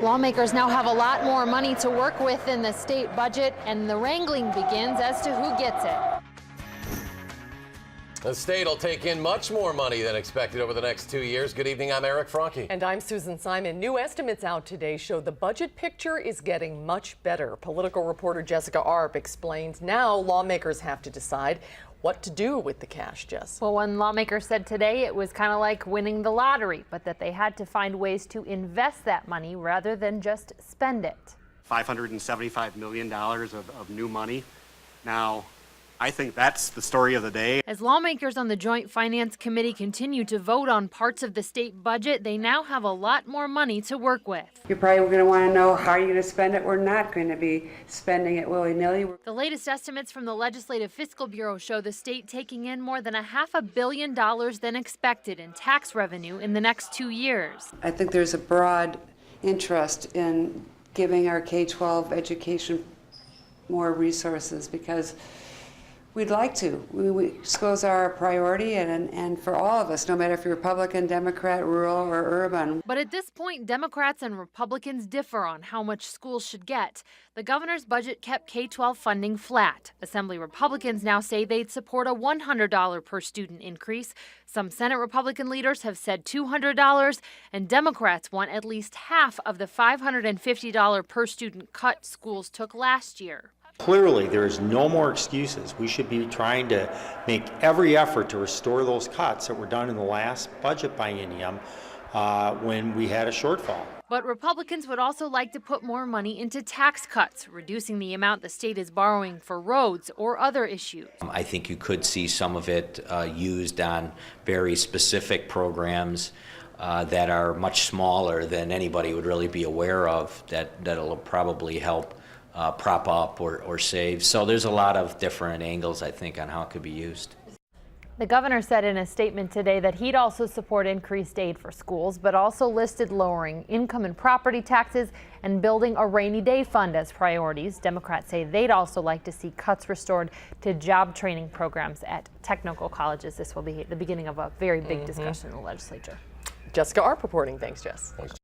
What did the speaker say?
Lawmakers now have a lot more money to work with in the state budget, and the wrangling begins as to who gets it. The state will take in much more money than expected over the next 2 years. Good evening, I'm Eric Franke. And I'm Susan Simon. New estimates out today show the budget picture is getting much better. Political reporter Jessica Arp explains now lawmakers have to decide what to do with the cash, Jess. Well, one lawmaker said today it was kind of like winning the lottery, but that they had to find ways to invest that money rather than just spend it. $575 million of new money. Now, I think that's the story of the day. As lawmakers on the Joint Finance Committee continue to vote on parts of the state budget, they now have a lot more money to work with. You're probably going to want to know how you're going to spend it. We're not going to be spending it willy-nilly. The latest estimates from the Legislative Fiscal Bureau show the state taking in more than $500 million than expected in tax revenue in the next 2 years. I think there's a broad interest in giving our K-12 education more resources because we'd like to. Schools are a priority and for all of us, no matter if you're Republican, Democrat, rural, or urban. But at this point, Democrats and Republicans differ on how much schools should get. The governor's budget kept K-12 funding flat. Assembly Republicans now say they'd support a $100 per student increase. Some Senate Republican leaders have said $200, and Democrats want at least half of the $550 per student cut schools took last year. Clearly, there is no more excuses. We should be trying to make every effort to restore those cuts that were done in the last budget biennium when we had a shortfall. But Republicans would also like to put more money into tax cuts, reducing the amount the state is borrowing for roads or other issues. I think you could see some of it used on very specific programs that are much smaller than anybody would really be aware of, that'll probably help prop up or save. So there's a lot of different angles, I think, on how it could be used. The governor said in a statement today that he'd also support increased aid for schools, but also listed lowering income and property taxes and building a rainy day fund as priorities. Democrats say they'd also like to see cuts restored to job training programs at technical colleges. This will be the beginning of a very big discussion in the legislature. Jessica Arp reporting. Thanks, Jess. Thanks.